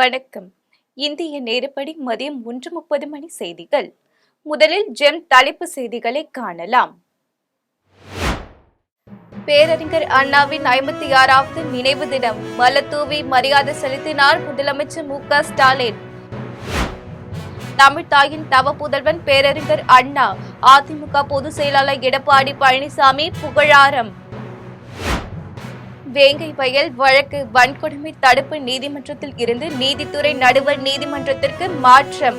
வணக்கம். இந்திய நேரப்படி மதியம் 1:30 மணி செய்திகள். முதலில் ஜெம் தலைப்பு செய்திகளை காணலாம். பேரறிஞர் அண்ணாவின் 56வது நினைவு தினம். மலர்தூவி மரியாதை செலுத்தினார் முதலமைச்சர் மு.க.ஸ்டாலின். தமிழ்த்தாயின் தவ புதல்வன் பேரறிஞர் அண்ணா. அதிமுக பொதுச் செயலாளர் எடப்பாடி பழனிசாமி புகழாரம். வேங்கை வயல் வழக்கு வன்கொடுமை தடுப்பு நீதிமன்றத்தில் இருந்து நீதித்துறை நடுவர் நீதிமன்றத்திற்கு மாற்றம்.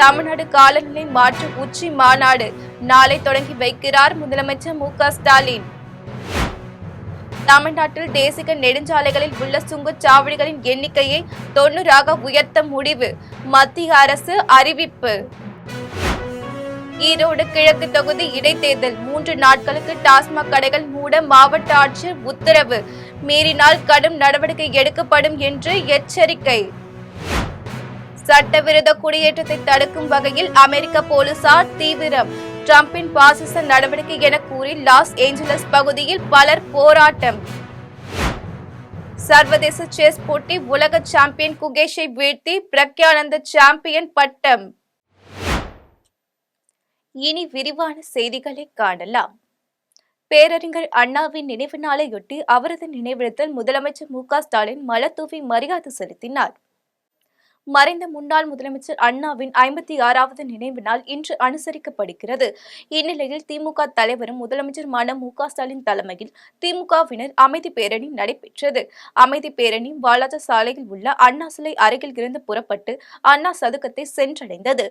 தமிழ்நாடு காலநிலை மாற்ற உச்சி மாநாடு நாளை தொடங்கி வைக்கிறார் முதலமைச்சர் மு.க.ஸ்டாலின். தமிழ்நாட்டில் தேசிய நெடுஞ்சாலைகளில் உள்ள சுங்கச்சாவடிகளின் எண்ணிக்கையை 90ஆக உயர்த்த முடிவு. மத்திய அரசு அறிவிப்பு. ஈரோடு கிழக்கு தொகுதி இடைத்தேர்தல். 3 நாட்களுக்கு டாஸ்மாக் கடைகள் மூட மாவட்ட ஆட்சியர் உத்தரவு. மீறினால் கடும் நடவடிக்கை எடுக்கப்படும் என்று எச்சரிக்கை. சட்டவிரோத குடியேற்றத்தை தடுக்கும் வகையில் அமெரிக்க போலீசார் தீவிரம். டிரம்பின் பாசிச நடவடிக்கை என கூறி லாஸ் ஏஞ்சலஸ் பகுதியில் பலர் போராட்டம். சர்வதேச செஸ் போட்டி உலக சாம்பியன் குகேஷை வீழ்த்தி பிரக்யானந்த சாம்பியன் பட்டம். இனி விரிவான செய்திகளை காணலாம். பேரறிஞர் அண்ணாவின் நினைவு நாளையொட்டி அவரது நினைவிடத்தில் முதலமைச்சர் மு.க.ஸ்டாலின் மலர்தூவி மரியாதை செலுத்தினார். மறைந்த முன்னாள் முதலமைச்சர் அண்ணாவின் 56வது நினைவு நாள் இன்று அனுசரிக்கப்படுகிறது. இந்நிலையில் திமுக தலைவரும் முதலமைச்சருமான மு.க.ஸ்டாலின் தலைமையில் திமுகவினர் அமைதி பேரணி நடைபெற்றது. அமைதி பேரணி வாலாஜா சாலையில் உள்ள அண்ணா சிலை அருகில் இருந்து புறப்பட்டு அண்ணா சதுக்கத்தை சென்றடைந்தது.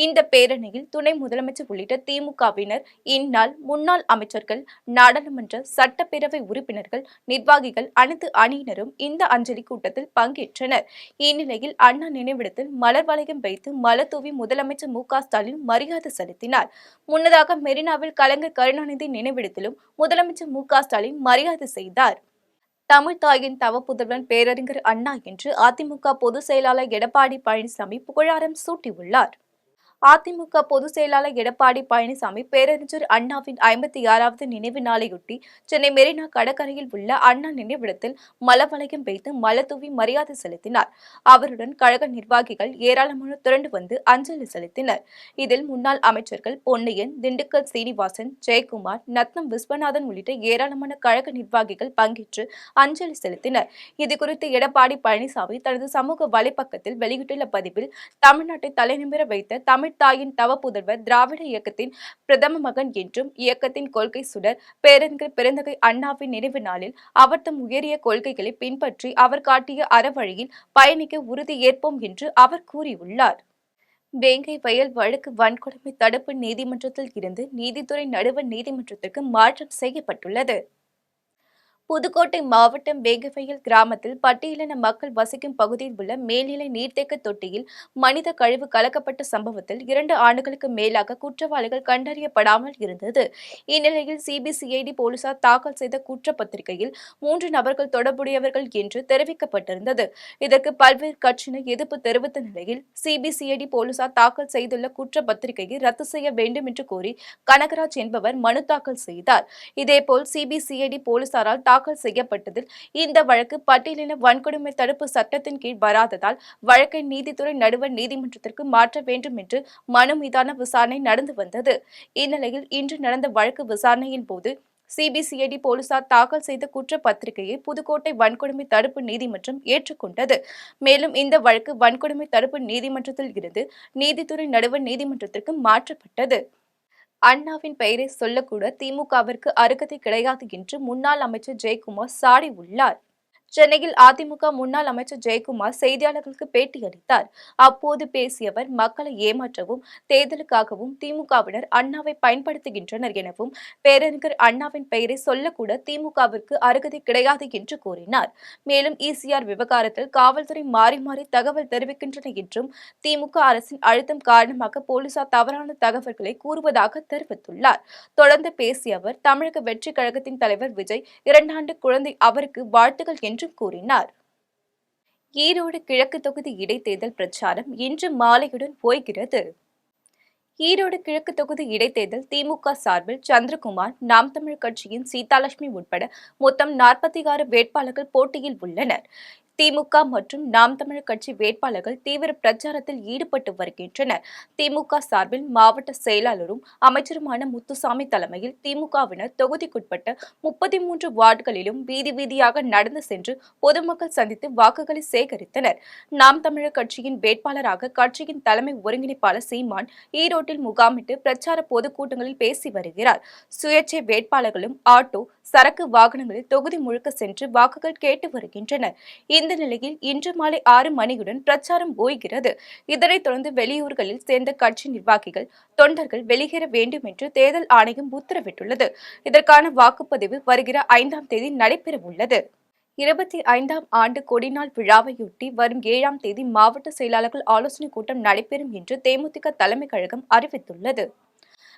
இந்த பேரணியில் துணை முதலமைச்சர் உள்ளிட்ட திமுகவினர், இந்நாள் முன்னாள் அமைச்சர்கள், நாடாளுமன்ற சட்டப்பேரவை உறுப்பினர்கள், நிர்வாகிகள் அனைத்து அணியினரும் இந்த அஞ்சலி கூட்டத்தில் பங்கேற்றனர். இந்நிலையில் அண்ணா நினைவிடத்தில் மலர் வளையம் வைத்து மலர்தூவி முதலமைச்சர் மு.க.ஸ்டாலின் மரியாதை செலுத்தினார். முன்னதாக மெரினாவில் கலைஞர் கருணாநிதி நினைவிடத்திலும் முதலமைச்சர் மு.க.ஸ்டாலின் மரியாதை செய்தார். தமிழ்த்தாயின் தவ புதல்வன் பேரறிஞர் அண்ணா என்று அதிமுக பொதுச் செயலாளர் எடப்பாடி பழனிசாமி புகழாரம் சூட்டியுள்ளார். அதிமுக பொதுச் செயலாளர் எடப்பாடி பழனிசாமி பேரறிஞர் அண்ணாவின் 56வது நினைவு நாளையொட்டி சென்னை மெரினா கடற்கரையில் உள்ள அண்ணா நினைவிடத்தில் மலர் வளையம் வைத்து மலர்தூவி மரியாதை செலுத்தினார். அவருடன் கழக நிர்வாகிகள் ஏராளமான திரண்டு வந்து அஞ்சலி செலுத்தினர். இதில் முன்னாள் அமைச்சர்கள் பொன்னையன், திண்டுக்கல் சீனிவாசன், ஜெயக்குமார், நத்தம் விஸ்வநாதன் உள்ளிட்ட ஏராளமான கழக நிர்வாகிகள் பங்கேற்று அஞ்சலி செலுத்தினர். இதுகுறித்து எடப்பாடி பழனிசாமி தனது சமூக வலைப்பக்கத்தில் வெளியிட்டுள்ள பதிவில், தமிழ்நாட்டை தலைநிமிர வைத்த தமிழ்த்தாயின் தவ புதல்வர், திராவிட இயக்கத்தின் பிரதம மகன் என்றும் இயக்கத்தின் கொள்கை சுடர் பேரறிஞர் பெருந்தகை அண்ணாவின் நினைவு நாளில் அவர் தம் உயரிய கொள்கைகளை பின்பற்றி அவர் காட்டிய அறவழியில் பயணிக்க உறுதி ஏற்போம் என்று அவர் கூறியுள்ளார். வேங்கை வயல் வழக்கு வன்கொடுமை தடுப்பு நீதிமன்றத்தில் இருந்து நீதித்துறை நடுவர் நீதிமன்றத்திற்கு மாற்றம் செய்யப்பட்டுள்ளது. புதுக்கோட்டை மாவட்டம் வேங்கவயல் கிராமத்தில் பட்டியலின மக்கள் வசிக்கும் பகுதியில் உள்ள மேல்நிலை நீர்த்தேக்க தொட்டியில் மனித கழிவு கலக்கப்பட்ட சம்பவத்தில் 2 ஆண்டுகளுக்கு மேலாக குற்றவாளிகள் கண்டறியப்படாமல் இருந்தது. இந்நிலையில் சிபிசிஐடி போலீசார் தாக்கல் செய்த குற்றப்பத்திரிகையில் 3 நபர்கள் தொடர்புடையவர்கள் என்று தெரிவிக்கப்பட்டிருந்தது. இதற்கு பல்வேறு கட்சியினர் எதிர்ப்பு தெரிவித்த நிலையில் சிபிசிஐடி போலீசார் தாக்கல் செய்துள்ள குற்றப்பத்திரிகையை ரத்து செய்ய வேண்டும் என்று கோரி கனகராஜ் என்பவர் மனு தாக்கல் செய்தார். இதேபோல் சிபிசிஐடி போலீசாரால் தாக்கல் செய்யப்பட்டதில் இந்த வழக்கு பட்டியலின வன்கொடுமை தடுப்பு சட்டத்தின் கீழ் வராததால் வழக்கை நீதித்துறை நடுவர் நீதிமன்றத்திற்கு மாற்ற வேண்டும் என்று மனு மீதான விசாரணை நடந்து வந்தது. இந்நிலையில் இன்று நடந்த வழக்கு விசாரணையின் போது சிபிசிஐடி போலீசார் தாக்கல் செய்த குற்றப்பத்திரிகையை புதுக்கோட்டை வன்கொடுமை தடுப்பு நீதிமன்றம் ஏற்றுக்கொண்டது. மேலும் இந்த வழக்கு வன்கொடுமை தடுப்பு நீதிமன்றத்தில் இருந்து நீதித்துறை நடுவர் நீதிமன்றத்திற்கு மாற்றப்பட்டது. அண்ணாவின் பெயரை சொல்லக்கூட திமுகவிற்கு அருகதை கிடையாது என்று முன்னாள் அமைச்சர் ஜெயக்குமார் சாடியுள்ளார். சென்னையில் அதிமுக முன்னாள் அமைச்சர் ஜெயக்குமார் செய்தியாளர்களுக்கு பேட்டியளித்தார். அப்போது பேசிய அவர், மக்களை ஏமாற்றவும் தேர்தலுக்காகவும் திமுகவினர் அண்ணாவை பயன்படுத்துகின்றனர் எனவும், பேரறிஞர் அண்ணாவின் பெயரை சொல்லக்கூட திமுகவிற்கு அருகதை கிடையாது என்று கூறினார். மேலும் இசிஆர் விவகாரத்தில் காவல்துறை மாறி மாறி தகவல் தெரிவிக்கின்றன என்றும், திமுக அரசின் அழுத்தம் காரணமாக போலீசார் தவறான தகவல்களை கூறுவதாக தெரிவித்துள்ளார். தொடர்ந்து பேசிய அவர், தமிழக வெற்றி கழகத்தின் தலைவர் விஜய் 2 ஆண்டு குழந்தை, அவருக்கு வாழ்த்துக்கள் என்று கூறினார். ஈரோடு கிழக்கு தொகுதி இடைத்தேர்தல் பிரச்சாரம் இன்று மாலையுடன் போகிறது. ஈரோடு கிழக்கு தொகுதி இடைத்தேர்தல் திமுக சார்பில் சந்திரகுமார், நாம் தமிழர் கட்சியின் சீதாலட்சுமி உட்பட மொத்தம் 46 வேட்பாளர்கள் போட்டியில் உள்ளனர். திமுக மற்றும் நாம் தமிழர் கட்சி வேட்பாளர்கள் தீவிர பிரச்சாரத்தில் ஈடுபட்டு வருகின்றனர். திமுக சார்பில் மாவட்ட செயலாளரும் அமைச்சருமான முத்துசாமி தலைமையில் திமுகவினர் தொகுதிக்குட்பட்ட 33 வார்டுகளிலும் வீதி வீதியாக நடந்து சென்று பொதுமக்கள் சந்தித்து வாக்குகளை சேகரித்தனர். நாம் தமிழர் கட்சியின் வேட்பாளராக கட்சியின் தலைமை ஒருங்கிணைப்பாளர் சீமான் ஈரோட்டில் முகாமிட்டு பிரச்சார பொதுக்கூட்டங்களில் பேசி வருகிறார். சுயேட்சை வேட்பாளர்களும் ஆட்டோ, சரக்கு வாகனங்களில் தொகுதி முழுக்க சென்று வாக்குகள் கேட்டு வருகின்றனர். இந்த நிலையில் இன்று மாலை 6 மணியுடன் பிரச்சாரம் ஓய்கிறது. இதனைத் தொடர்ந்து வெளியூர்களில் சேர்ந்த கட்சி நிர்வாகிகள், தொண்டர்கள் வெளியேற வேண்டும் என்று தேர்தல் ஆணையம் உத்தரவிட்டுள்ளது. இதற்கான வாக்குப்பதிவு வருகிற 5ஆம் தேதி நடைபெறவுள்ளது. 25ஆம் ஆண்டு கொடிநாள் விழாவையொட்டி வரும் 7ஆம் தேதி மாவட்ட செயலாளர்கள் ஆலோசனைக் கூட்டம் நடைபெறும் என்று தேமுதிக தலைமை கழகம் அறிவித்துள்ளது.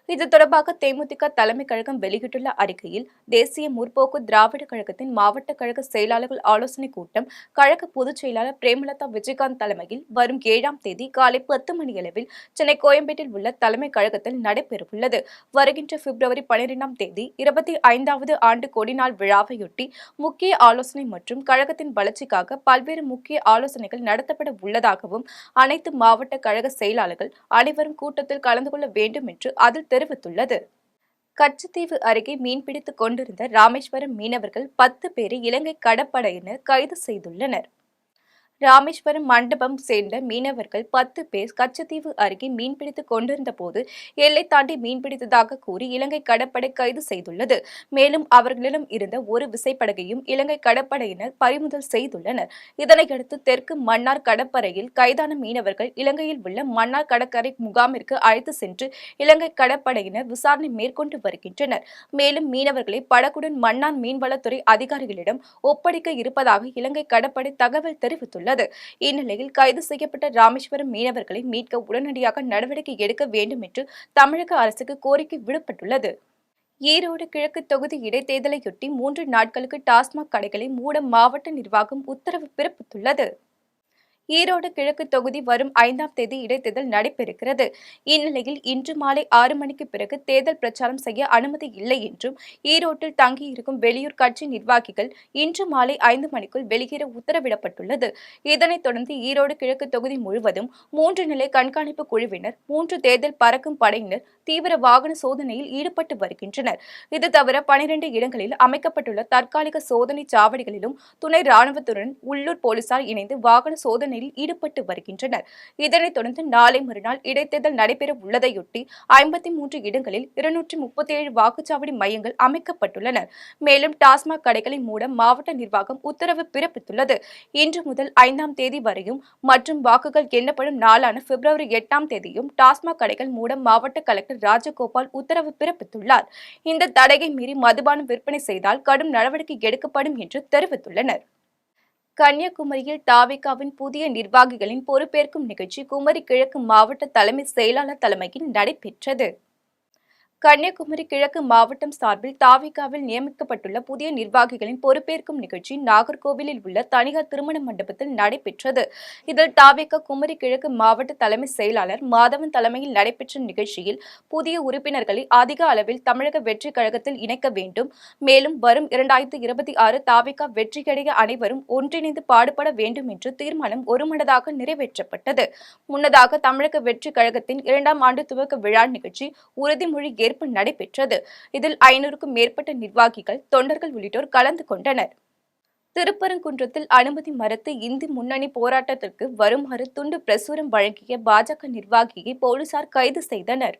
இது தொடர்பாக தேமுதிக தலைமை கழகம் வெளியிட்டுள்ள அறிக்கையில், தேசிய முற்போக்கு திராவிட கழகத்தின் மாவட்ட கழக செயலாளர்கள் ஆலோசனைக் கூட்டம் கழக பொதுச் செயலாளர் பிரேமலதா விஜயகாந்த் தலைமையில் வரும் 7ஆம் தேதி காலை 10 மணியளவில் சென்னை கோயம்பேட்டில் உள்ள தலைமை கழகத்தில் நடைபெறவுள்ளது. வருகின்ற பிப்ரவரி 12ஆம் தேதி 25வது ஆண்டு கொடிநாள் விழாவையொட்டி முக்கிய ஆலோசனை மற்றும் கழகத்தின் வளர்ச்சிக்காக பல்வேறு முக்கிய ஆலோசனைகள் நடத்தப்பட உள்ளதாகவும், அனைத்து மாவட்ட கழக செயலாளர்கள் அனைவரும் கூட்டத்தில் கலந்து கொள்ள வேண்டும் என்று அதில் தெரிவித்துள்ளது. கச்சத்தீவு அருகே மீன்பிடித்துக் கொண்டிருந்த ராமேஸ்வரம் மீனவர்கள் 10 பேரை இலங்கை கடற்படையினர் கைது செய்துள்ளனர். ராமேஸ்வரம் மண்டபம் சேர்ந்த மீனவர்கள் 10 பேர் கச்சத்தீவு அருகே மீன்பிடித்துக் கொண்டிருந்த போது எல்லை தாண்டி மீன்பிடித்ததாக கூறி இலங்கை கடற்படை கைது செய்துள்ளது. மேலும் அவர்களிடம் இருந்த ஒரு விசைப்படகையும் இலங்கை கடற்படையினர் பறிமுதல் செய்துள்ளனர். இதனையடுத்து தெற்கு மன்னார் கடற்படையில் கைதான மீனவர்கள் இலங்கையில் உள்ள மன்னார் கடற்கரை முகாமிற்கு அழைத்து சென்று இலங்கை கடற்படையினர் விசாரணை மேற்கொண்டு வருகின்றனர். மேலும் மீனவர்களை படகுடன் மன்னார் மீன்வளத்துறை அதிகாரிகளிடம் ஒப்படைக்க இருப்பதாக இலங்கை கடற்படை தகவல் தெரிவித்துள்ளது. இந்நிலையில் கைது செய்யப்பட்ட ராமேஸ்வரம் மீனவர்களை மீட்க உடனடியாக நடவடிக்கை எடுக்க வேண்டும் என்று தமிழக அரசுக்கு கோரிக்கை விடுக்கப்பட்டுள்ளது. ஈரோடு கிழக்கு தொகுதி இடைத்தேர்தலையொட்டி 3 நாட்களுக்கு டாஸ்மாக் கடைகளை மூட மாவட்ட நிர்வாகம் உத்தரவு பிறப்பித்துள்ளது. ஈரோடு கிழக்கு தொகுதி வரும் 5ஆம் தேதி இடைத்தேர்தல் நடைபெறுகிறது. இந்நிலையில் இன்று மாலை 6 மணிக்கு பிறகு தேர்தல் பிரச்சாரம் செய்ய அனுமதி இல்லை என்றும், ஈரோட்டில் தங்கியிருக்கும் வெளியூர் கட்சி நிர்வாகிகள் இன்று மாலை 5 மணிக்குள் வெளியேற உத்தரவிடப்பட்டுள்ளது. இதனைத் தொடர்ந்து ஈரோடு கிழக்கு தொகுதி முழுவதும் 3 நிலை கண்காணிப்பு குழுவினர், 3 தேர்தல் பறக்கும் படையினர் தீவிர வாகன சோதனையில் ஈடுபட்டு வருகின்றனர். இது தவிர 12 இடங்களில் அமைக்கப்பட்டுள்ள தற்காலிக சோதனை சாவடிகளிலும் துணை ராணுவத்துடன் உள்ளூர் போலீசார் இணைந்து வாகன சோதனை ஈடுபட்டு வருகின்றனர். இதனைத் தொடர்ந்து நாளை மறுநாள் இடைத்தேர்தல் நடைபெற உள்ளதையொட்டி 53 இடங்களில் 237 வாக்குச்சாவடி மையங்கள் அமைக்கப்பட்டுள்ளன. மேலும் டாஸ்மாக் கடைகளை மூட மாவட்ட நிர்வாகம் உத்தரவு பிறப்பித்துள்ளது. இன்று முதல் 5ஆம் தேதி வரையும் மற்றும் வாக்குகள் எண்ணப்படும் நாளான பிப்ரவரி 8ஆம் தேதியும் டாஸ்மாக் கடைகள் மூட மாவட்ட கலெக்டர் ராஜகோபால் உத்தரவு பிறப்பித்துள்ளார். இந்த தடையை மீறி மதுபானம் விற்பனை செய்தால் கடும் நடவடிக்கை எடுக்கப்படும் என்று தெரிவித்துள்ளனர். கன்னியாகுமரியில் தாவேகாவின் புதிய நிர்வாகிகளின் பொறுப்பேற்கும் நிகழ்ச்சி குமரி கிழக்கு மாவட்ட தலைமை செயலாளர் தலைமையில் நடைபெற்றது. கன்னியாகுமரி கிழக்கு மாவட்டம் சார்பில் தாவேகாவில் நியமிக்கப்பட்டுள்ள புதிய நிர்வாகிகளின் பொறுப்பேற்கும் நிகழ்ச்சி நாகர்கோவிலில் உள்ள தனியார் திருமண மண்டபத்தில் நடைபெற்றது. இதில் தாவேகா குமரி கிழக்கு மாவட்ட தலைமை செயலாளர் மாதவன் தலைமையில் நடைபெற்ற நிகழ்ச்சியில் புதிய உறுப்பினர்களை அதிக அளவில் தமிழக வெற்றி கழகத்தில் இணைக்க வேண்டும், மேலும் வரும் 2026 தாவேகா வெற்றியடைய அனைவரும் ஒன்றிணைந்து பாடுபட வேண்டும் என்று தீர்மானம் ஒருமனதாக நிறைவேற்றப்பட்டது. முன்னதாக தமிழக வெற்றி கழகத்தின் 2ஆம் ஆண்டு துவக்க விழா நிகழ்ச்சி உறுதிமொழி ஏற்பு நடைபெற்றது. இதில் 500க்கும் மேற்பட்ட நிர்வாகிகள், தொண்டர்கள் உள்ளிட்டோர் கலந்து கொண்டனர். திருப்பரங்குன்றத்தில் அனுமதி மறுத்து இந்து முன்னணி போராட்டத்திற்கு வருமாறு துண்டு பிரசுரம் வழங்கிய பாஜக நிர்வாகியை போலீசார் கைது செய்தனர்.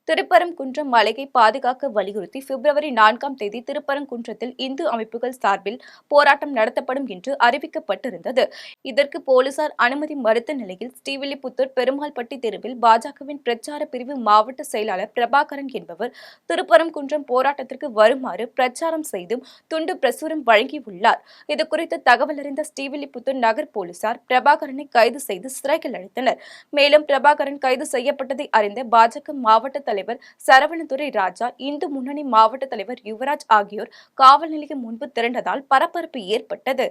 திருப்பரங்குன்றம் மலையை பாதுகாக்க வலியுறுத்தி பிப்ரவரி 4ஆம் தேதி திருப்பரங்குன்றத்தில் இந்து அமைப்புகள் சார்பில் போராட்டம் நடத்தப்படும் என்று அறிவிக்கப்பட்டிருந்தது. இதற்கு போலீசார் அனுமதி மறுத்த நிலையில் ஸ்ரீவில்லிபுத்தூர் பெருமாள்பட்டி தெருவில் பாஜகவின் பிரச்சார பிரிவு மாவட்ட செயலாளர் பிரபாகரன் என்பவர் திருப்பரங்குன்றம் போராட்டத்திற்கு வருமாறு பிரச்சாரம் செய்தும் துண்டு பிரசுரம் வழங்கியுள்ளார். இதுகுறித்து தகவல் அறிந்த ஸ்ரீவில்லிபுத்தூர் நகர் போலீசார் பிரபாகரனை கைது செய்து சிறையில் அடைத்தனர். மேலும் பிரபாகரன் கைது செய்யப்பட்டதை அறிந்த பாஜக மாவட்ட தலைவர் சரவணதுரை ராஜா, இந்து முன்னணி மாவட்ட தலைவர் யுவராஜ் ஆகியோர் காவல் நிலையம் முன்பு திரண்டதால் பரபரப்பு ஏற்பட்டது.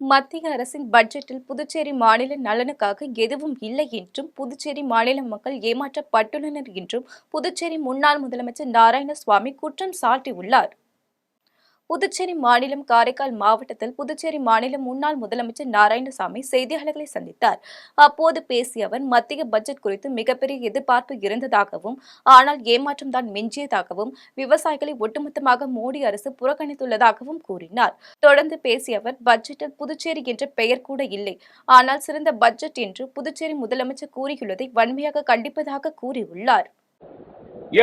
மத்திய அரசின் பட்ஜெட்டில் புதுச்சேரி மாநில நலனுக்காக எதுவும் இல்லை என்றும், புதுச்சேரி மாநில மக்கள் ஏமாற்றப்பட்டுள்ளனர் என்றும் புதுச்சேரி முன்னாள் முதலமைச்சர் நாராயணசுவாமி குற்றம் சாட்டியுள்ளார். புதுச்சேரி மாநிலம் காரைக்கால் மாவட்டத்தில் புதுச்சேரி மாநில முன்னாள் முதலமைச்சர் நாராயணசாமி செய்தியாளர்களை சந்தித்தார். அப்போது பேசிய அவர் மத்திய பட்ஜெட் குறித்து மிகப்பெரிய எதிர்பார்ப்பு இருந்ததாகவும், ஆனால் ஏமாற்றம் தான் மிஞ்சியதாகவும், விவசாயிகளை ஒட்டுமொத்தமாக மோடி அரசு புறக்கணித்துள்ளதாகவும் கூறினார். தொடர்ந்து பேசிய அவர், பட்ஜெட்டில் புதுச்சேரி என்ற பெயர் கூட இல்லை, ஆனால் சிறந்த பட்ஜெட் என்று புதுச்சேரி முதலமைச்சர் கூறியுள்ளதை வன்மையாக கண்டிப்பதாக கூறியுள்ளார்.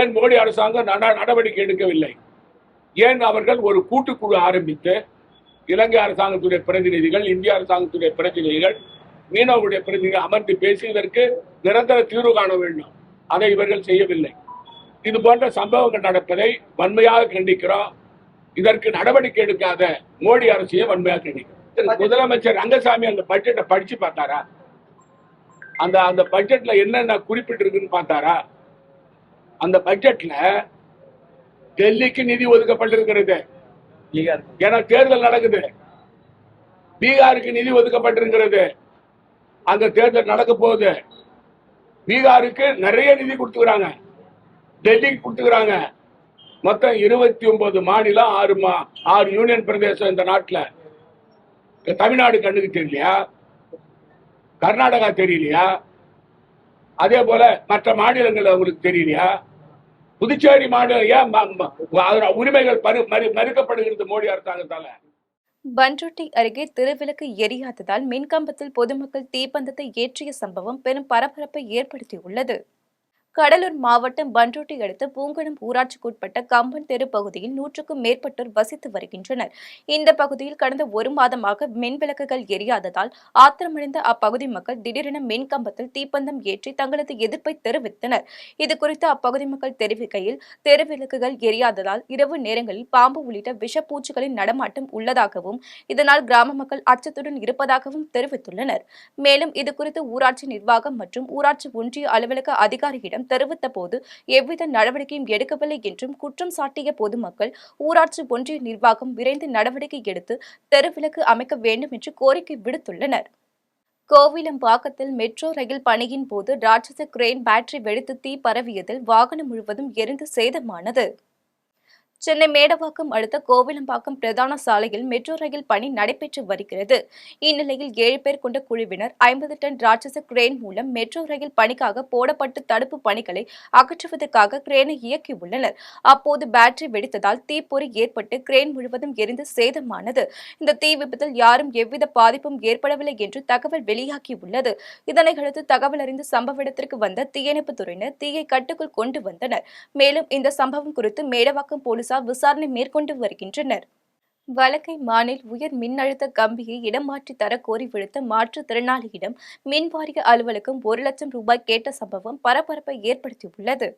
ஏன் மோடி அரசாங்கம் நடவடிக்கை எடுக்கவில்லை? ஏன் அவர்கள் ஒரு கூட்டுக்குழு ஆரம்பித்து இலங்கை அரசாங்கத்துடைய பிரதிநிதிகள், இந்திய அரசாங்கத்துடைய பிரதிநிதிகள், மீனவருடைய பிரதிநிதிகள் அமர்ந்து பேசி இதற்கு நிரந்தர தீர்வு காண வேண்டும்? அதை இவர்கள் செய்யவில்லை. இது போன்ற சம்பவங்கள் நடப்பதை வன்மையாக கண்டிக்கிறோம். இதற்கு நடவடிக்கை எடுக்காத மோடி அரசையும் வன்மையாக கண்டிக்கிறோம். முதலமைச்சர் ரங்கசாமி அந்த பட்ஜெட்டை படிச்சு பார்த்தாரா? அந்த பட்ஜெட்ல என்னென்ன குறிப்பிட்டிருக்குன்னு பார்த்தாரா? அந்த பட்ஜெட்ல டெல்லிக்கு நிதி ஒதுக்கப்பட்டிருக்கிறது. ஏன்னா தேர்தல் நடக்குது. பீகாருக்கு நிதி ஒதுக்கப்பட்டிருக்கிறது. அந்த தேர்தல் நடக்க போகுது. பீகாருக்கு நிறைய நிதி கொடுத்துக்கிறாங்க, டெல்லிக்கு கொடுத்துக்கிறாங்க. மொத்தம் 29 மாநிலம், 6 யூனியன் பிரதேசம் இந்த நாட்டில். தமிழ்நாடு கண்ணுக்கு தெரியலையா? கர்நாடகா தெரியலையா? அதே போல மற்ற மாநிலங்கள் அவங்களுக்கு தெரியலையா? புதுச்சேரி மாநிலம் உரிமைகள் மறுக்கப்படுகிறது மோடி அரசாங்கத்தால. பண்ருட்டி அருகே திருவிளக்கு எரியாததால் மின்கம்பத்தில் பொதுமக்கள் தீப்பந்தத்தை ஏற்றிய சம்பவம் பெரும் பரபரப்பை ஏற்படுத்தியுள்ளது. கடலூர் மாவட்டம் பண்ருட்டி அடுத்த பூங்குளம் ஊராட்சிக்குட்பட்ட கம்பன் தெரு பகுதியில் 100க்கும் மேற்பட்டோர் வசித்து வருகின்றனர். இந்த பகுதியில் கடந்த 1 மாதமாக மின் விளக்குகள் எரியாததால் ஆத்திரமடைந்த அப்பகுதி மக்கள் திடீரென மின் கம்பத்தில் தீப்பந்தம் ஏற்றி தங்களது எதிர்ப்பை தெரிவித்தனர். இதுகுறித்து அப்பகுதி மக்கள் தெரிவிக்கையில், தெருவிளக்குகள் எரியாததால் இரவு நேரங்களில் பாம்பு உள்ளிட்ட விஷப்பூச்சிகளின் நடமாட்டம் உள்ளதாகவும், இதனால் கிராம மக்கள் அச்சத்துடன் இருப்பதாகவும் தெரிவித்துள்ளனர். மேலும் இதுகுறித்து ஊராட்சி நிர்வாகம் மற்றும் ஊராட்சி ஒன்றிய அலுவலக அதிகாரியிடம் தெரிவித்த போது எவ்வித நடவடிக்கையும் எடுக்கவில்லை என்றும் குற்றம் சாட்டிய பொதுமக்கள் ஊராட்சி ஒன்றிய நிர்வாகம் விரைந்து நடவடிக்கை எடுத்து தெருவிளக்கு அமைக்க வேண்டும் என்று கோரிக்கை விடுத்துள்ளனர். கோவிலம்பாக்கத்தில் மெட்ரோ ரயில் பணியின் போது ராட்சச கிரேன் பேட்டரி வெடித்து தீ பரவியதில் வாகனம் முழுவதும் எரிந்து சேதமானது. சென்னை மேடவாக்கம் அடுத்த கோவிலம்பாக்கம் பிரதான சாலையில் மெட்ரோ ரயில் பணி நடைபெற்று வருகிறது. இந்நிலையில் 7 பேர் கொண்ட குழுவினர் 50 டன் ராட்சச கிரேன் மூலம் மெட்ரோ ரயில் பணிக்காக போடப்பட்டு தடுப்பு பணிகளை அகற்றுவதற்காக கிரேனை இயக்கியுள்ளனர். அப்போது பேட்டரி வெடித்ததால் தீப்பொறி ஏற்பட்டு கிரேன் முழுவதும் எரிந்து சேதமானது. இந்த தீ விபத்தில் யாரும் எவ்வித பாதிப்பும் ஏற்படவில்லை என்று தகவல் வெளியாகியுள்ளது. இதனையடுத்து தகவல் அறிந்து சம்பவ இடத்திற்கு வந்த தீயணைப்புத் துறையினர் தீயை கட்டுக்குள் கொண்டு வந்தனர். மேலும் இந்த சம்பவம் குறித்து மேடவாக்கம் போலீசார் விசாரணை மேற்கொண்டு வருகின்றனர். வலங்கை மாநில உயர் மின்னழுத்த கம்பியை இடம் மாற்றி தர கோரி விடுத்த மாற்றுத்திறனாளியிடம் மின்வாரிய அலுவலகம் 1 லட்சம் ரூபாய் கேட்ட சம்பவம் பரபரப்பை ஏற்படுத்தியுள்ளது.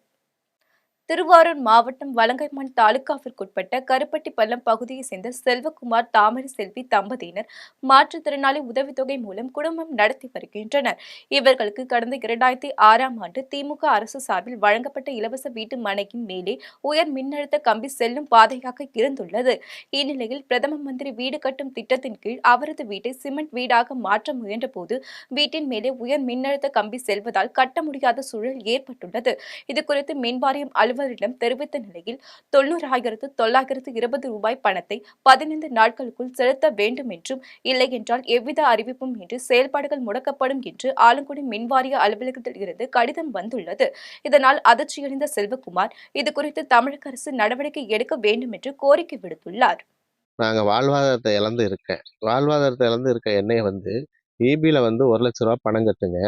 திருவாரூர் மாவட்டம் வலங்கைமான் தாலுகாவிற்குட்பட்ட கருப்பட்டிப்பள்ளம் பகுதியைச் சேர்ந்த செல்வகுமார், தாமரை செல்வி தம்பதியினர் மாற்றுத்திறனாளி உதவித்தொகை மூலம் குடும்பம் நடத்தி வருகின்றனர். இவர்களுக்கு கடந்த 2006ஆம் ஆண்டு திமுக அரசு சார்பில் வழங்கப்பட்ட இலவச வீட்டு மனையின் மேலே உயர் மின்னழுத்த கம்பி செல்லும் பாதையாக இருந்துள்ளது. இந்நிலையில் பிரதம மந்திரி வீடு கட்டும் திட்டத்தின் கீழ் அவரது வீட்டை சிமெண்ட் வீடாக மாற்ற முயன்றபோது வீட்டின் மேலே உயர் மின்னழுத்த கம்பி செல்வதால் கட்ட முடியாத சூழல் ஏற்பட்டுள்ளது. இதுகுறித்து மின்வாரியம் அலுவலரிடம் தெரிவித்த நிலையில் 90,920 ரூபாய் பணத்தை 15 நாட்களுக்குள் செலுத்த வேண்டும் என்றும், இல்லை என்றால் எவ்வித அறிவிப்பும் இன்றி செயல்பாடுகள் முடக்கப்படும் என்று ஆலங்குடி மின்வாரிய அலுவலகத்தில் இருந்து கடிதம் வந்துள்ளது. இதனால் அதிர்ச்சியடைந்த செல்வகுமார் இதுகுறித்து தமிழக அரசு நடவடிக்கை எடுக்க வேண்டும் என்று கோரிக்கை விடுத்துள்ளார். நாங்கள் வாழ்வாதாரத்தை இழந்து இருக்க என்னைய இபியில் 1 லட்ச ரூபா பணம் கட்டுங்க,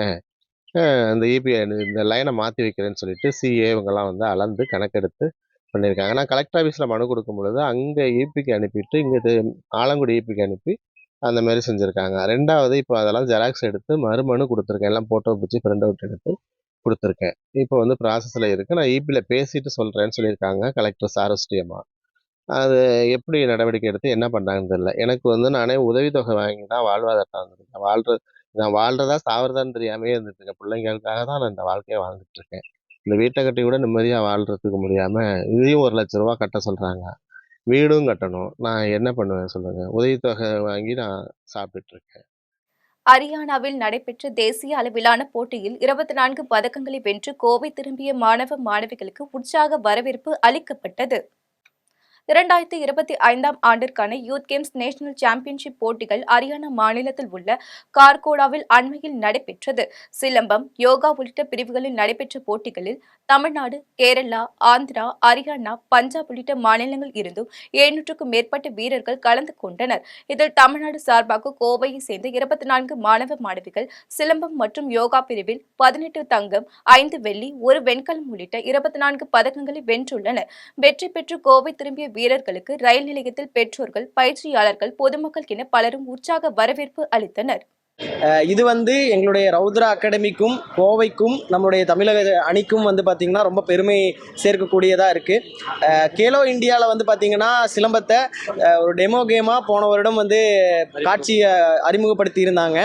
அந்த இபி இந்த லைனை மாற்றி வைக்கிறேன்னு சொல்லிட்டு சிஏ இவங்கெல்லாம் அளந்து கணக்கெடுத்து பண்ணியிருக்காங்க. நான் கலெக்டர் ஆஃபீஸில் மனு கொடுக்கும் பொழுது அங்கே இபிக்கு அனுப்பிட்டு இங்கே ஆலங்குடி இபிக்கு அனுப்பி அந்த மாதிரி செஞ்சுருக்காங்க. 2வது இப்போ அதெல்லாம் ஜெராக்ஸ் எடுத்து மறுமனு கொடுத்துருக்கேன். எல்லாம் ஃபோட்டோ பிடிச்சி பிரிண்ட் அவுட் எடுத்து கொடுத்துருக்கேன். இப்போ ப்ராசஸில் இருக்குது. நான் இபியில் பேசிட்டு சொல்கிறேன்னு சொல்லியிருக்காங்க கலெக்டர் சாரஸ்டியமாக. அது எப்படி நடவடிக்கை எடுத்து என்ன பண்ணாங்கன்னு தெரியல. எனக்கு நானே உதவித்தொகை வாங்கி தான் வாழ்வாதாரம் இருந்திருக்கேன். நான் வாழ்றதா சாவறதான்னு தெரியாமே இருந்துட்டுருக்கேன். பிள்ளைங்களுக்காக தான் நான் இந்த வாழ்க்கையை வாழ்ந்துட்டு இருக்கேன். இந்த வீட்டை கட்டி கூட நிம்மதியாக வாழ்றதுக்கு முடியாமல் இதையும் 1 லட்ச ரூபா கட்ட சொல்கிறாங்க. வீடும் கட்டணும். நான் என்ன பண்ணுவேன் சொல்லுங்கள்? உதவித்தொகை வாங்கி நான் சாப்பிட்டுட்டு இருக்கேன். ஹரியானாவில் நடைபெற்ற தேசிய அளவிலான போட்டியில் 24 பதக்கங்களை வென்று கோவை திரும்பிய மாணவ மாணவிகளுக்கு உற்சாக வரவேற்பு அளிக்கப்பட்டது. 2025ஆம் ஆண்டிற்கான யூத் கேம்ஸ் நேஷனல் சாம்பியன்ஷிப் போட்டிகள் ஹரியானா மாநிலத்தில் உள்ள கார்கோடாவில் அண்மையில் நடைபெற்றது. சிலம்பம், யோகா உள்ளிட்ட பிரிவுகளில் நடைபெற்ற போட்டிகளில் தமிழ்நாடு, கேரளா, ஆந்திரா, ஹரியானா, பஞ்சாப் உள்ளிட்ட மாநிலங்களில் இருந்தும் 700க்கும் மேற்பட்ட வீரர்கள் கலந்து கொண்டனர். இதில் தமிழ்நாடு சார்பாக கோவையை சேர்ந்த 24 மாணவ மாணவிகள் சிலம்பம் மற்றும் யோகா பிரிவில் 18 தங்கம், 5 வெள்ளி, 1 வெண்கலம் உள்ளிட்ட 24 பதக்கங்களை வென்றுள்ளனர். வெற்றி பெற்று கோவை திரும்பிய வீரர்களுக்கு ரயில் நிலையத்தில் பெற்றோர்கள், பயிற்சியாளர்கள், பொதுமக்கள் என பலரும் உற்சாக வரவேற்பு அளித்தனர். இது எங்களுடைய ரவுத்ரா அகாடமிக்கும் கோவைக்கும் நம்மளுடைய தமிழக அணிக்கும் பார்த்திங்கன்னா ரொம்ப பெருமை சேர்க்கக்கூடியதாக இருக்குது. கேலோ இந்தியாவில் பார்த்திங்கன்னா சிலம்பத்தை ஒரு டெமோ கேமாக போன வருடம் காட்சியை அறிமுகப்படுத்தி இருந்தாங்க.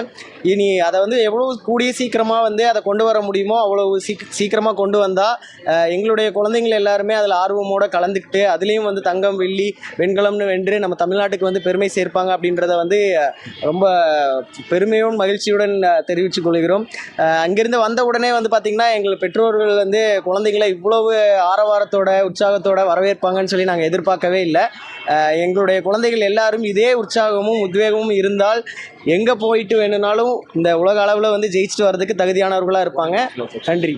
இனி அதை எவ்வளோ கூடிய சீக்கிரமாக அதை கொண்டு வர முடியுமோ அவ்வளோ சீக்கிரமாக கொண்டு வந்தால் எங்களுடைய குழந்தைங்கள் எல்லாருமே அதில் ஆர்வமோடு கலந்துக்கிட்டு அதுலேயும் தங்கம், வெள்ளி, வெண்கலம்னு வென்று நம்ம தமிழ்நாட்டுக்கு பெருமை சேர்ப்பாங்க அப்படின்றத ரொம்ப பெருமை மகிழ்ச்சியுடன் தெரிவித்துக் கொள்கிறோம். அங்கிருந்து வந்த உடனே பார்த்திங்கன்னா எங்கள் பெற்றோர்கள் குழந்தைங்களை இவ்வளவு ஆரவாரத்தோட உற்சாகத்தோட வரவேற்பாங்கன்னு சொல்லி நாங்கள் எதிர்பார்க்கவே இல்லை. எங்களுடைய குழந்தைகள் எல்லாரும் இதே உற்சாகமும் உத்வேகமும் இருந்தால் எங்கே போயிட்டு வேணும்னாலும் இந்த உலக அளவில் ஜெயிச்சுட்டு வர்றதுக்கு தகுதியானவர்களாக இருப்பாங்க. நன்றி.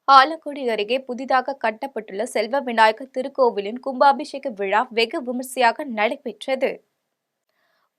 ஆலக்குடி அருகே புதிதாக கட்டப்பட்டுள்ள செல்வ விநாயகர் திருக்கோவிலின் கும்பாபிஷேக விழா வெகு விமர்சையாக நடைபெற்றது.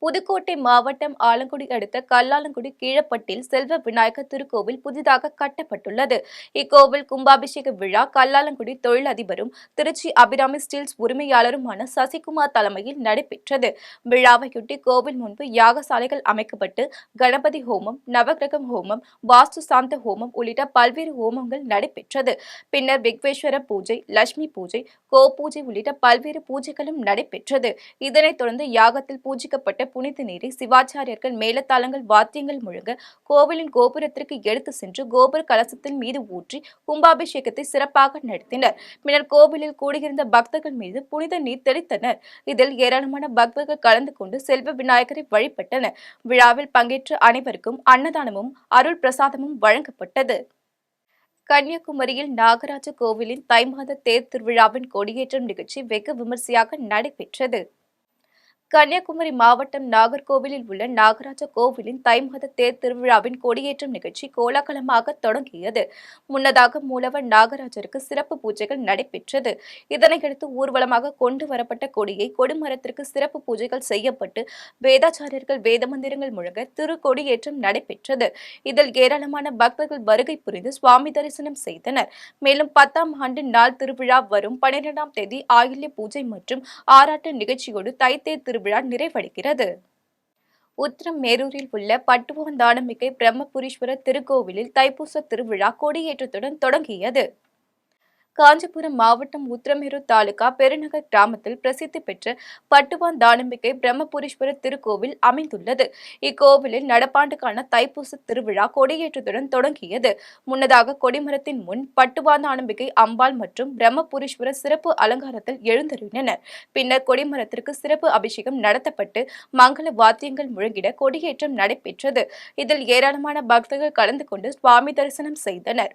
புதுக்கோட்டை மாவட்டம் ஆலங்குடி அடுத்த கல்லாலங்குடி கீழப்பட்டில் செல்வ விநாயகர் திருக்கோவில் புதிதாக கட்டப்பட்டுள்ளது. இக்கோவில் கும்பாபிஷேக விழா கல்லாலங்குடி தொழிலதிபரும் திருச்சி அபிராமி ஸ்டீல்ஸ் உரிமையாளருமான சசிகுமார் தலைமையில் நடைபெற்றது. விழாவையொட்டி கோவில் முன்பு யாகசாலைகள் அமைக்கப்பட்டு கணபதி ஹோமம், நவகிரகம் ஹோமம், வாஸ்து சாந்த ஹோமம் உள்ளிட்ட பல்வேறு ஹோமங்கள் நடைபெற்றது. பின்னர் விக்வேஸ்வர பூஜை, லட்சுமி பூஜை, கோபூஜை உள்ளிட்ட பல்வேறு பூஜைகளும் நடைபெற்றது. இதனைத் தொடர்ந்து யாகத்தில் பூஜிக்கப்பட்ட புனித நீரை சிவாச்சாரியர்கள் மேலத்தாளங்கள், வாத்தியங்கள் முழங்க கோவிலின் கோபுரத்திற்கு எடுத்து சென்று கோபுர கலசத்தின் மீது ஊற்றி கும்பாபிஷேகத்தை சிறப்பாக நடத்தினர். பின்னர் கோவிலில் கூடியிருந்த பக்தர்கள் மீது புனித நீர் தெளித்தனர். இதில் ஏராளமான பக்தர்கள் கலந்து கொண்டு செல்வ விநாயகரை வழிபட்டனர். விழாவில் பங்கேற்ற அனைவருக்கும் அன்னதானமும் அருள் பிரசாதமும் வழங்கப்பட்டது. கன்னியாகுமரியில் நாகராஜ கோவிலின் தை மாத தேர் திருவிழாவின் கொடியேற்றம் நிகழ்ச்சி வெகு விமர்சையாக நடைபெற்றது. கன்னியாகுமரி மாவட்டம் நாகர்கோவிலில் உள்ள நாகராஜ கோவிலின் தை மாத தேர் திருவிழாவின் கொடியேற்றம் நிகழ்ச்சி கோலாகலமாக தொடங்கியது. முன்னதாக மூலவர் நாகராஜருக்கு சிறப்பு பூஜைகள் நடைபெற்றது. இதனையடுத்து ஊர்வலமாக கொண்டு வரப்பட்ட கொடியை கொடிமரத்திற்கு சிறப்பு பூஜைகள் செய்யப்பட்டு வேதாச்சாரியர்கள் வேத மந்திரங்கள் முழங்க திருக்கொடியேற்றம் நடைபெற்றது. இதில் ஏராளமான பக்தர்கள் வருகை புரிந்து சுவாமி தரிசனம் செய்தனர். மேலும் 10ஆம் ஆண்டு நாள் திருவிழா வரும் 12ஆம் தேதி ஆயில்ய பூஜை மற்றும் ஆராட்ட நிகழ்ச்சியோடு தைத்தேர் திருவிழா நிறைவடைகிறது. உத்திரமேரூரில் உள்ள பட்டுவந்தானமிக்கை பிரம்மபுரீஸ்வரர் திருக்கோவிலில் தைப்பூச திருவிழா கொடியேற்றத்துடன் தொடங்கியது. காஞ்சிபுரம் மாவட்டம் உத்திரமேரூர் தாலுகா பெருநகர் கிராமத்தில் பிரசித்தி பெற்ற பட்டுவான் தானம்பிகை பிரம்மபுரீஸ்வரர் திருக்கோவில் அமைந்துள்ளது. இக்கோவிலில் நடப்பாண்டுக்கான தைப்பூச திருவிழா கொடியேற்றத்துடன் தொடங்கியது. முன்னதாக கொடிமரத்தின் முன் பட்டுவான் தானம்பிகை அம்பாள் மற்றும் பிரம்மபுரீஸ்வரர் சிறப்பு அலங்காரத்தில் எழுந்தருளினர். பின்னர் கொடிமரத்திற்கு சிறப்பு அபிஷேகம் நடத்தப்பட்டு மங்கள வாத்தியங்கள் முழங்கிட கொடியேற்றம் நடைபெற்றது. இதில் ஏராளமான பக்தர்கள் கலந்து கொண்டு சுவாமி தரிசனம் செய்தனர்.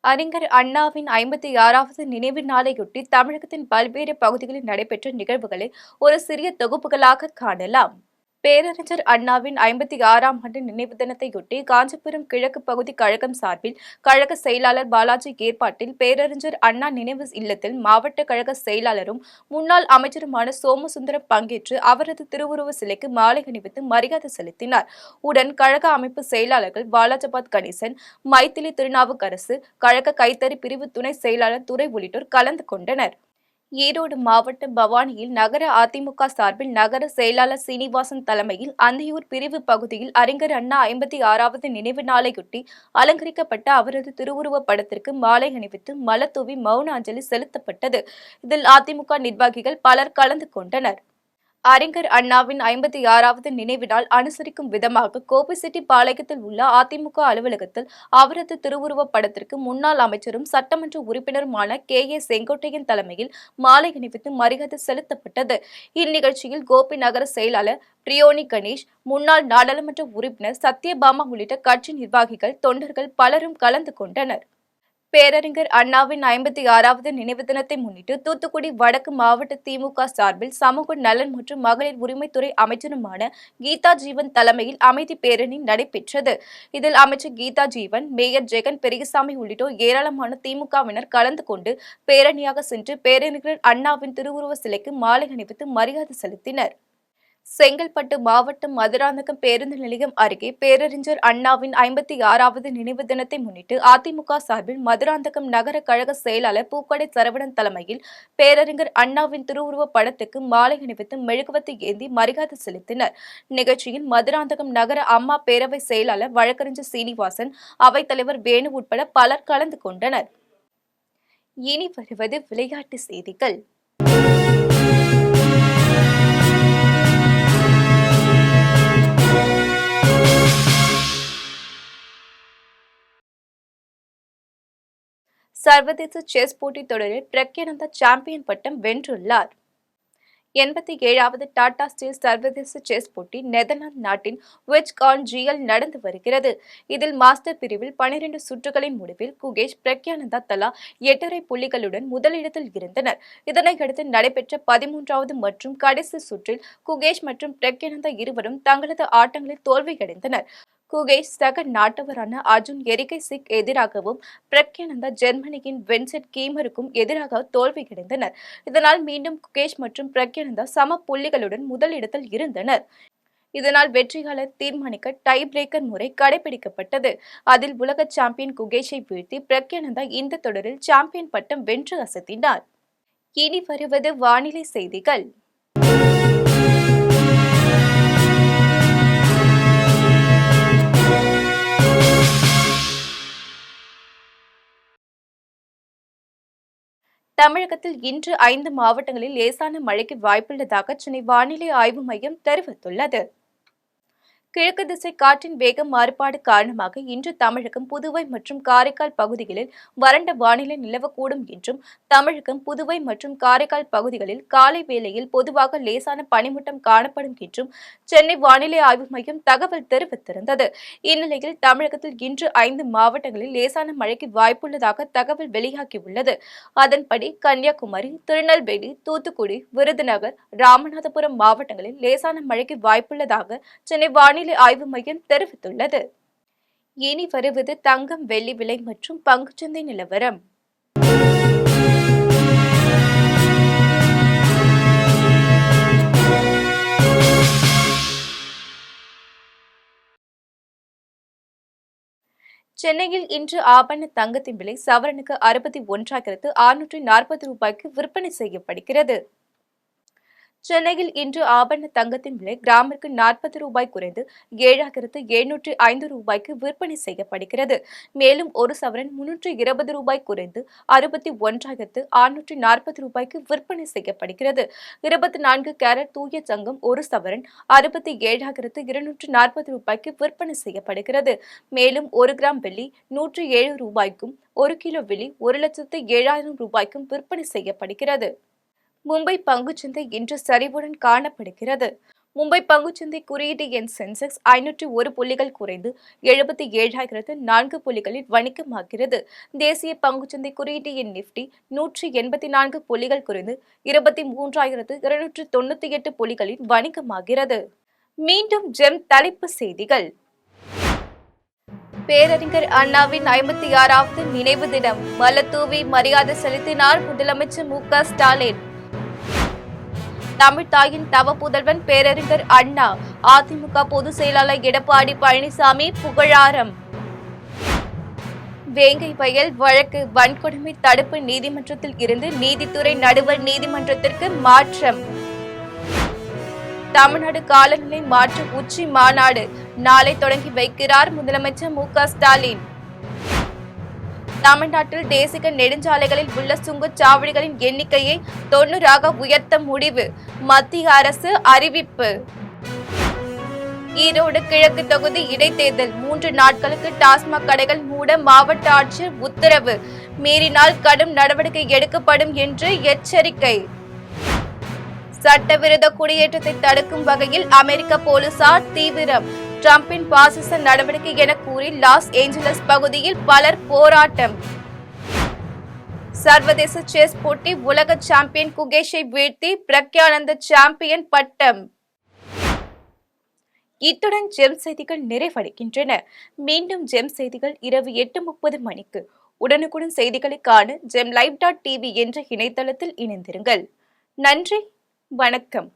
அறிஞர் அண்ணாவின் 56வது நினைவு நாளையொட்டி தமிழகத்தின் பல்வேறு பகுதிகளில் நடைபெற்ற நிகழ்வுகளை ஒரு சிறிய தொகுப்புகளாக காணலாம். பேரறிஞர் அண்ணாவின் 56ஆம் ஆண்டு நினைவு தினத்தையொட்டி காஞ்சிபுரம் கிழக்கு பகுதி கழகம் சார்பில் கழக செயலாளர் பாலாஜி ஏற்பாட்டில் பேரறிஞர் அண்ணா நினைவு இல்லத்தில் மாவட்ட கழக செயலாளரும் முன்னாள் அமைச்சருமான சோமசுந்தரம் பங்கேற்று அவரது திருவுருவ சிலைக்கு மாலை அணிவித்து மரியாதை செலுத்தினார். உடன் கழக அமைப்பு செயலாளர்கள் வாலாஜபாத் கணேசன், மைத்திலி திருநாவுக்கரசு, கழக கைத்தறி பிரிவு துணை செயலாளர் துரை உள்ளிட்டோர் கலந்து கொண்டனர். ஈரோடு மாவட்டம் பவானியில் நகர அதிமுக சார்பில் நகர செயலாளர் சீனிவாசன் தலைமையில் அந்தியூர் பிரிவு பகுதியில் அறிஞர் அண்ணா 56வது நினைவு நாளையொட்டி அலங்கரிக்கப்பட்ட அவரது திருவுருவப் படத்திற்கு மாலை அணிவித்து மலர் தூவி மௌன அஞ்சலி செலுத்தப்பட்டது. இதில் அதிமுக நிர்வாகிகள் பலர் கலந்து கொண்டனர். அறிஞர் அண்ணாவின் 56வது நினைவு நாள் அனுசரிக்கும் விதமாக கோபிச்செட்டிப்பாளையத்தில் உள்ள அதிமுக அலுவலகத்தில் அவரது திருவுருவப் படத்திற்கு முன்னாள் அமைச்சரும் சட்டமன்ற உறுப்பினருமான KA செங்கோட்டையன் தலைமையில் மாலை அணிவித்து மரியாதை செலுத்தப்பட்டது. இந்நிகழ்ச்சியில் கோபி நகர செயலாளர் பிரியோனி கணேஷ், முன்னாள் நாடாளுமன்ற உறுப்பினர் சத்யபாமா உள்ளிட்ட கட்சி நிர்வாகிகள், தொண்டர்கள் பலரும் கலந்து கொண்டனர். பேரறிஞர் அண்ணாவின் 56வது நினைவு தினத்தை முன்னிட்டு தூத்துக்குடி வடக்கு மாவட்ட திமுக சார்பில் சமூக நலன் மற்றும் மகளிர் உரிமைத்துறை அமைச்சருமான கீதா ஜீவன் தலைமையில் அமைதி பேரணி நடைபெற்றது. இதில் அமைச்சர் கீதா ஜீவன், மேயர் ஜெகன் பெரியசாமி உள்ளிட்டோர் ஏராளமான திமுகவினர் கலந்து கொண்டு பேரணியாக சென்று பேரறிஞர் அண்ணாவின் திருவுருவ சிலைக்கு மாலை அணிவித்து மரியாதை செலுத்தினர். செங்கல்பட்டு மாவட்டம் மதுராந்தகம் பேருந்து நிலையம் அருகே பேரறிஞர் அண்ணாவின் 56வது நினைவு தினத்தை முன்னிட்டு அதிமுக சார்பில் மதுராந்தகம் நகர கழக செயலாளர் பூக்கடை சரவணன் தலைமையில் பேரறிஞர் அண்ணாவின் திருவுருவ படத்துக்கு மாலை அணிவித்து மெழுகுவர்த்தி ஏந்தி மரியாதை செலுத்தினர். நிகழ்ச்சியில் மதுராந்தகம் நகர அம்மா பேரவை செயலாளர் வழக்கறிஞர் சீனிவாசன், அவைத்தலைவர் வேணு உட்பட பலர் கலந்து கொண்டனர். இனி வருவது விளையாட்டு செய்திகள். சர்வதேச செஸ் போட்டித் தொடரில் பிரக்யானந்தா சாம்பியன் பட்டம் வென்றுள்ளார். 87வது டாடா ஸ்டீல் சர்வதேச செஸ் போட்டி நெதர்லாந்து நாட்டின் விட்ஜ்கான்ஜியில் நடந்து வருகிறது. இதில் மாஸ்டர் பிரிவில் 12 சுற்றுகளின் முடிவில் குகேஷ், பிரக்யானந்தா தலா 8.5 புள்ளிகளுடன் முதலிடத்தில் இருந்தனர். இதனையடுத்து நடைபெற்ற 13வது மற்றும் கடைசி சுற்றில் குகேஷ் மற்றும் பிரக்யானந்தா இருவரும் தங்களது ஆட்டங்களில் தோல்வியடைந்தனர். குகேஷ் சக நாட்டவரான அர்ஜுன் எரிகைசிக்கு எதிராகவும் பிரக்யானந்தா ஜெர்மனியின் வின்சென்ட் கீமருக்கும் எதிராக தோல்வியடைந்தனர். இதனால் மீண்டும் குகேஷ் மற்றும் பிரக்யானந்தா சம புள்ளிகளுடன் முதலிடத்தில் இருந்தனர். இதனால் வெற்றியாளர் தீர்மானிக்க டை பிரேக்கர் முறை கடைபிடிக்கப்பட்டது. அதில் உலக சாம்பியன் குகேஷை வீழ்த்தி பிரக்யானந்தா இந்த தொடரில் சாம்பியன் பட்டம் வென்று அசத்தினார். இனி வருவது வானிலை செய்திகள். தமிழகத்தில் இன்று 5 மாவட்டங்களில் லேசான மழைக்கு வாய்ப்புள்ளதாக சென்னை வானிலை ஆய்வு மையம் தெரிவித்துள்ளது. கிழக்கு திசை காற்றின் வேக மாறுபாடு காரணமாக இன்று தமிழகம், புதுவை மற்றும் காரைக்கால் பகுதிகளில் வறண்ட வானிலை நிலவக்கூடும் என்றும், தமிழகம், புதுவை மற்றும் காரைக்கால் பகுதிகளில் காலை வேளையில் பொதுவாக லேசான பனிமூட்டம் காணப்படும் என்றும் சென்னை வானிலை ஆய்வு மையம் தகவல் தெரிவித்திருந்தது. இந்நிலையில் தமிழகத்தில் இன்று 5 மாவட்டங்களில் லேசான மழைக்கு வாய்ப்புள்ளதாக தகவல் வெளியாகியுள்ளது. அதன்படி கன்னியாகுமரி, திருநெல்வேலி, தூத்துக்குடி, விருதுநகர், ராமநாதபுரம் மாவட்டங்களில் லேசான மழைக்கு வாய்ப்புள்ளதாக சென்னை வானிலை ஆய்வு மையம் தெரிவித்துள்ளது. இனி வருவது தங்கம், வெள்ளி விலை மற்றும் பங்குச்சந்தை நிலவரம். சென்னையில் இன்று ஆபரண தங்கத்தின் விலை சவரனுக்கு 61,640 ரூபாய்க்கு விற்பனை செய்யப்படுகிறது. சென்னையில் இன்று ஆபரண தங்கத்தின் விலை கிராமிற்கு 40 ரூபாய் குறைந்து 7,705 ரூபாய்க்கு விற்பனை செய்யப்படுகிறது. மேலும் ஒரு சவரன் 320 ரூபாய் குறைந்து 61,640 ரூபாய்க்கு விற்பனை செய்யப்படுகிறது. 24 கேரட் தூய தங்கம் ஒரு சவரன் 67,240 ரூபாய்க்கு விற்பனை செய்யப்படுகிறது. மேலும் 1 கிராம் வெள்ளி 107 ரூபாய்க்கும், 1 கிலோ வெள்ளி 1,07,000 ரூபாய்க்கும் விற்பனை செய்யப்படுகிறது. மும்பை பங்குச்சந்தை இன்று சரிவுடன் காணப்படுகிறது. மும்பை பங்குச்சந்தை குறியீட்டு எண் சென்செக்ஸ் 501 புள்ளிகள் குறைந்து 77,004 புள்ளிகளில் வணிகமாகிறது. தேசிய பங்குச்சந்தை குறியீட்டு எண் நிப்டி 184 புள்ளிகள் குறைந்து 23,298 புள்ளிகளில் வணிகமாகிறது. மீண்டும் ஜெம் தலைப்பு செய்திகள். பேரறிஞர் அண்ணாவின் 56வது நினைவு தினம், மலர்தூவி மரியாதை செலுத்தினார் முதலமைச்சர் மு.க. ஸ்டாலின். தமிழ்த்தாயின் தவ புதல்வன் பேரறிஞர் அண்ணா, அதிமுக பொதுச் செயலாளர் எடப்பாடி பழனிசாமி புகழாரம். வேங்கை வயல் வழக்கு வன்கொடுமை தடுப்பு நீதிமன்றத்தில் இருந்து நீதித்துறை நடுவர் நீதிமன்றத்திற்கு மாற்றம். தமிழ்நாடு காலநிலை மாற்ற உச்சி மாநாடு நாளை தொடங்கி வைக்கிறார் முதலமைச்சர் மு.க. ஸ்டாலின். தமிழ்நாட்டில் தேசிய நெடுஞ்சாலைகளில் உள்ள சுங்கச்சாவடிகளின் எண்ணிக்கையை 90ஆக உயர்த்த முடிவு, மத்திய அரசு அறிவிப்பு. ஈரோடு கிழக்கு தொகுதி இடைத்தேர்தல் 3 நாட்களுக்கு டாஸ்மாக் கடைகள் மூட மாவட்ட ஆட்சியர் உத்தரவு, மீறினால் கடும் நடவடிக்கை எடுக்கப்படும் என்று எச்சரிக்கை. சட்டவிரோத குடியேற்றத்தை தடுக்கும் வகையில் அமெரிக்க போலீசார் தீவிரம், டிரம்பின் பாசிச நடவடிக்கை என கூறி லாஸ் ஏஞ்சலஸ் பகுதியில் பலர் போராட்டம். சர்வதேச செஸ் போட்டி உலக சாம்பியன் குகேஷை வீழ்த்தி பிரக்யானந்த சாம்பியன் பட்டம். இத்துடன் ஜெம் செய்திகள் நிறைவடைகின்றன. மீண்டும் ஜெம் செய்திகள் இரவு 8:30 மணிக்கு. உடனுக்குடன் செய்திகளை காண GemLive.tv என்ற இணையதளத்தில் இணைந்திருங்கள். நன்றி, வணக்கம்.